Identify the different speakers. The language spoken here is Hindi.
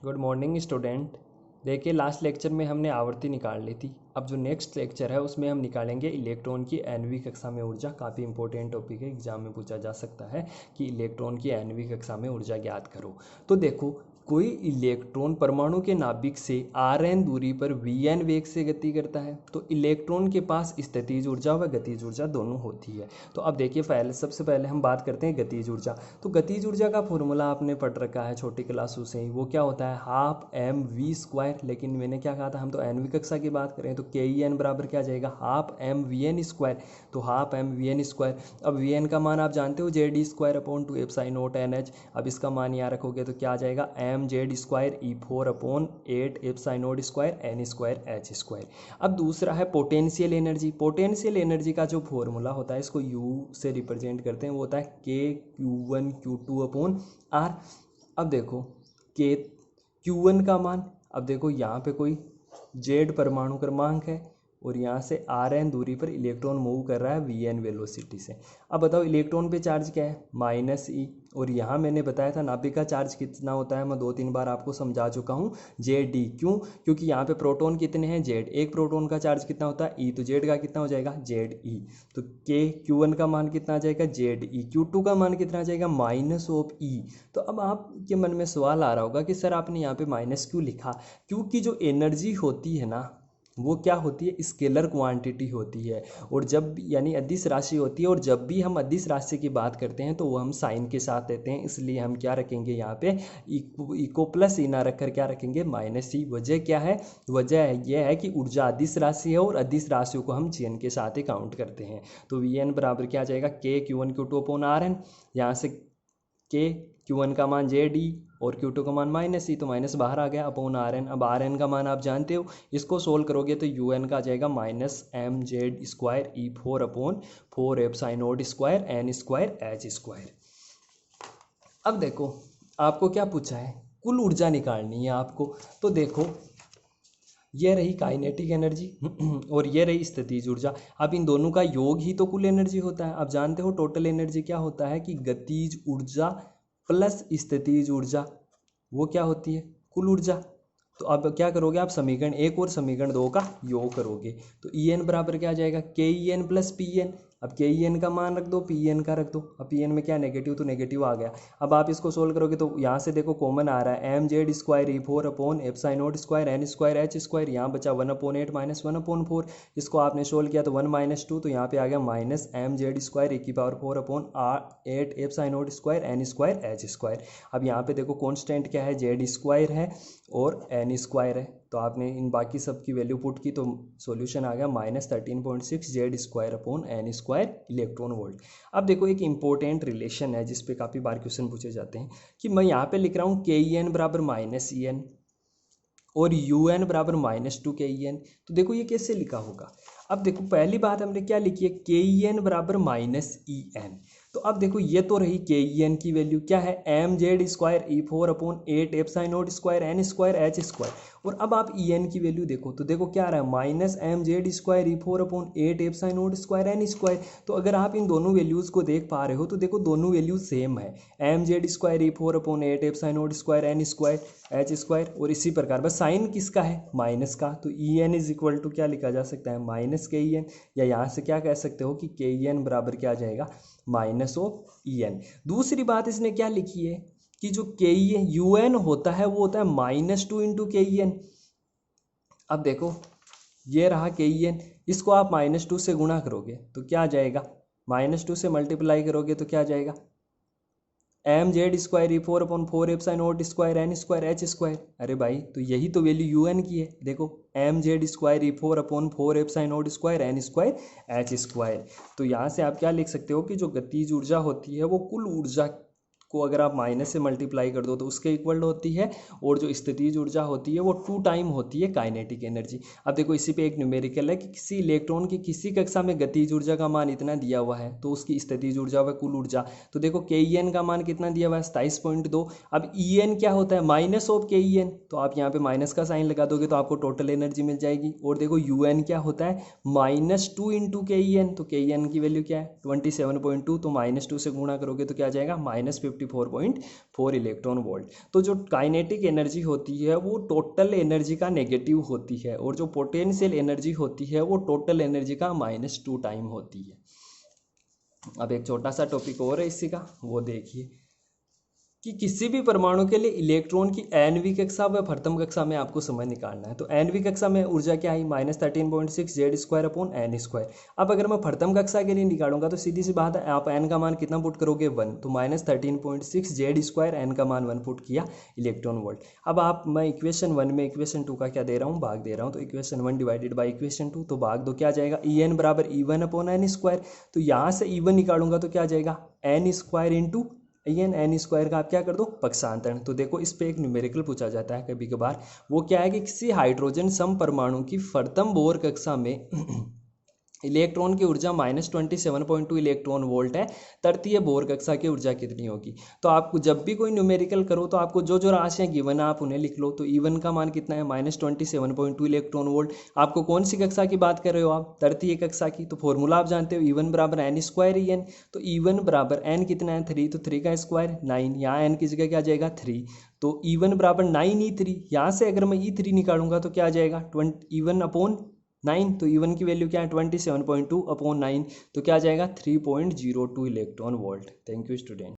Speaker 1: Good morning student. देखिए लास्ट लेक्चर में हमने आवर्ती निकाल ली थी। अब जो नेक्स्ट लेक्चर है उसमें हम निकालेंगे इलेक्ट्रॉन की nवीं कक्षा में ऊर्जा। काफ़ी इंपॉर्टेंट टॉपिक है, एग्जाम में पूछा जा सकता है कि इलेक्ट्रॉन की nवीं कक्षा में ऊर्जा ज्ञात करो। तो देखो, कोई इलेक्ट्रॉन परमाणु के नाभिक से Rn दूरी पर Vn वेग से गति करता है तो इलेक्ट्रॉन के पास स्थितिज ऊर्जा व गतिज ऊर्जा दोनों होती है। तो अब देखिए, सबसे पहले हम बात करते हैं गतिज ऊर्जा। तो गतिज ऊर्जा का फॉर्मूला आपने पढ़ रखा है छोटी क्लासों से ही। वो क्या होता है? Half M V square. लेकिन मैंने क्या कहा था, हम तो एनवीं कक्षा की बात करें तो के ई एन बराबर क्या जाएगा? Half M V N square. तो half M V N square. अब वी एन का मान आप जानते हो, Z square upon 2 epsilon N H. अब इसका मान यहाँ रखोगे तो क्या आ जाएगा? M Z square E4 upon 8 epsilon square N square H square. अब दूसरा है पोटेंशियल एनर्जी। पोटेंशियल एनर्जी का जो फॉर्मूला होता है, इसको यू से रिप्रेजेंट करते हैं, वो होता है के Q1 Q2 अपॉन आर। अब देखो के Q1 का मान, अब देखो यहाँ पे कोई जेड परमाणु क्रमांक है और यहाँ से Rn दूरी पर इलेक्ट्रॉन मूव कर रहा है Vn वेलोसिटी से। अब बताओ इलेक्ट्रॉन पे चार्ज क्या है? -e। और यहाँ मैंने बताया था नाभिक का चार्ज कितना होता है, मैं 2-3 बार आपको समझा चुका हूँ, Jd। क्यों? क्योंकि यहाँ पे प्रोटॉन कितने हैं? जेड। एक प्रोटॉन का चार्ज कितना होता है? E। तो जेड का कितना हो जाएगा? Ze। तो के Q1 का मान कितना आ जाएगा? Ze। Q2 का मान कितना आ जाएगा? -e। तो अब आपके मन में सवाल आ रहा होगा कि सर आपने यहाँ पे माइनस क्यों लिखा? क्योंकि जो एनर्जी होती है ना, वो क्या होती है? स्केलर क्वांटिटी होती है। और जब यानी अदिश राशि होती है, और जब भी हम अदिश राशि की बात करते हैं तो वो हम साइन के साथ देते हैं। इसलिए हम क्या रखेंगे यहाँ पे? इको प्लस ई ना रखकर क्या रखेंगे? -e। वजह क्या है? वजह यह है कि ऊर्जा अदिश राशि है और अदिश राशियों को हम Gn के साथ ही काउंट करते हैं। तो Vn बराबर क्या आ जाएगा? के Q1 Q2 अपॉन Rn। यहाँ से के Q1 का मान Jd और Q2 का मान -e, तो माइनस बाहर आ गया अपॉन Rn। अब Rn का मान आप जानते हो, इसको सोल्व करोगे तो Un का आ जाएगा -mz square E4 upon 4 epsilon square N square H square. अब देखो आपको क्या पूछा है? कुल ऊर्जा निकालनी है आपको। तो देखो, ये रही काइनेटिक एनर्जी और ये रही स्थितिज ऊर्जा। अब इन दोनों का योग ही तो कुल एनर्जी होता है। अब जानते हो टोटल एनर्जी क्या होता है कि गतिज ऊर्जा प्लस स्थितिज ऊर्जा, वो क्या होती है? कुल ऊर्जा। तो अब क्या करोगे आप? समीकरण 1 और समीकरण 2 का योग करोगे तो ई एन बराबर क्या आ जाएगा? K E N plus P N. अब के ई एन का मान रख दो, पी एन का रख दो। अब पी एन में क्या नेगेटिव, तो नेगेटिव आ गया। अब आप इसको सोल्व करोगे तो यहाँ से देखो कॉमन आ रहा है, M Z square E4 upon epsilon square N square H square. यहाँ बचा 1/8 माइनस 1/4। इसको आपने सोल्व किया तो 1 - 2, तो यहाँ पे आ गया -mz square E⁴ upon 8 epsilon square N square H square. अब यहाँ पे देखो कॉन्स्टेंट क्या है? जेड स्क्वायर है और एन स्क्वायर है। तो आपने इन बाकी सब की वैल्यू पुट की तो सॉल्यूशन आ गया -13.6 Z square upon N square electron volt. अब देखो एक इंपॉर्टेंट रिलेशन है जिस पे काफ़ी बार क्वेश्चन पूछे जाते हैं कि मैं यहाँ पे लिख रहा हूँ के ई एन बराबर -en और UN बराबर -2 के ई एन। तो देखो ये कैसे लिखा होगा? अब देखो पहली बात हमने क्या लिखी है? के ई एन बराबर -en। तो अब देखो ये तो रही के ई एन की वैल्यू, क्या है? M Z square E4 upon 8 epsilon square N square H square. और अब आप ई एन की वैल्यू देखो तो देखो क्या आ रहा है? -mz square E4 upon 8 epsilon square N square. तो अगर आप इन दोनों वैल्यूज़ को देख पा रहे हो तो देखो दोनों वैल्यूज सेम है, mz square E4 upon 8 epsilon square N square H square. और इसी प्रकार बस साइन किसका है? माइनस का। तो E N is equal to क्या लिखा जा सकता है? माइनस के ई एन। या यहाँ से क्या कह सकते हो कि के ई एन बराबर क्या आ जाएगा? -en। दूसरी बात इसने क्या लिखी है कि जो के ई एन यू एन होता है वो होता है -2 इंटू के ई एन। अब देखो ये रहा के ई एन, इसको आप -2 से गुणा करोगे तो क्या आ जाएगा? -2 से मल्टीप्लाई करोगे तो क्या आ जाएगा? M Z square E4 upon 4 epsilon square N square H square. अरे भाई तो यही तो वैल्यू यू एन की है। देखो M Z square E4 upon 4 epsilon square N square H square. तो यहाँ से आप क्या लिख सकते हो कि जो गतिज ऊर्जा होती है वो कुल ऊर्जा को अगर आप माइनस से मल्टीप्लाई कर दो तो उसके इक्वल होती है, और जो स्थितिज ऊर्जा होती है वो 2 टाइम होती है काइनेटिक एनर्जी। अब देखो इसी पे एक न्यूमेरिकल है कि किसी इलेक्ट्रॉन की किसी कक्षा में गतिज ऊर्जा का मान इतना दिया हुआ है तो उसकी स्थितिज ऊर्जा व कुल ऊर्जा। तो देखो के ई एन का मान कितना दिया हुआ है? 27.2। अब ई एन क्या होता है? माइनस ऑफ के ई एन। तो आप यहाँ पे माइनस का साइन लगा दोगे तो आपको टोटल एनर्जी मिल जाएगी। और देखो यू एन क्या होता है? -2 इंटू के ई एन। तो के ई एन की वैल्यू क्या है? 27.2। तो -2 से गुणा करोगे तो क्या आ जाएगा? 54.4 इलेक्ट्रॉन वोल्ट। तो जो काइनेटिक एनर्जी होती है वो टोटल एनर्जी का नेगेटिव होती है, और जो पोटेंशियल एनर्जी होती है वो टोटल एनर्जी का -2 टाइम होती है। अब एक छोटा सा टॉपिक और है इसी का, वो देखिए कि किसी भी परमाणु के लिए इलेक्ट्रॉन की एनवी कक्षा व प्रथम कक्षा में आपको समय निकालना है। तो एनवी कक्षा में ऊर्जा क्या आई, -13.6 Z²/n²। अब अगर मैं प्रथम कक्षा के लिए निकालूंगा तो सीधी सी बात है, आप एन का मान कितना पुट करोगे, 1, तो -13.6 Z², एन का मान 1 पुट किया इलेक्ट्रॉन वोल्ट। अब आप, मैं इक्वेशन 1 में इक्वेशन 2 का क्या दे रहा हूँ, भाग दे रहा हूँ। तो इक्वेशन 1 डिवाइडेड बाई इक्वेशन 2, तो भाग दो क्या आ जाएगा, En बराबर E1/n²। तो यहाँ से E1 निकालूंगा तो क्या आ जाएगा, n² इंटू n² का आप क्या कर दो, पक्षांतरण। तो देखो इस पे एक न्यूमेरिकल पूछा जाता है कभी कभार, वो क्या है कि किसी हाइड्रोजन सम परमाणु की प्रथम बोर कक्षा में इलेक्ट्रॉन की ऊर्जा -27.2 इलेक्ट्रॉन वोल्ट है, तृतीय बोर कक्षा की ऊर्जा कितनी होगी। तो आपको जब भी कोई न्यूमेरिकल करो तो आपको जो जो राशियाँ गिवन है आप उन्हें लिख लो। तो E1 का मान कितना है, -27.2 इलेक्ट्रॉन वोल्ट। आपको कौन सी कक्षा की बात कर रहे हो आप, तृतीय कक्षा की। तो फॉर्मूला आप जानते हो, E1 बराबर n² En। तो E1 बराबर n कितना है, 3, तो 3 का स्क्वायर 9, यहाँ n की जगह क्या आ जाएगा 3। तो E1 बराबर 9E3, यहाँ से अगर मैं E3 निकालूंगा तो क्या आ जाएगा, E1/9। तो E1 की वैल्यू क्या है, 27.2/9, तो क्या आ जाएगा 3.02 electron volt. Thank you student.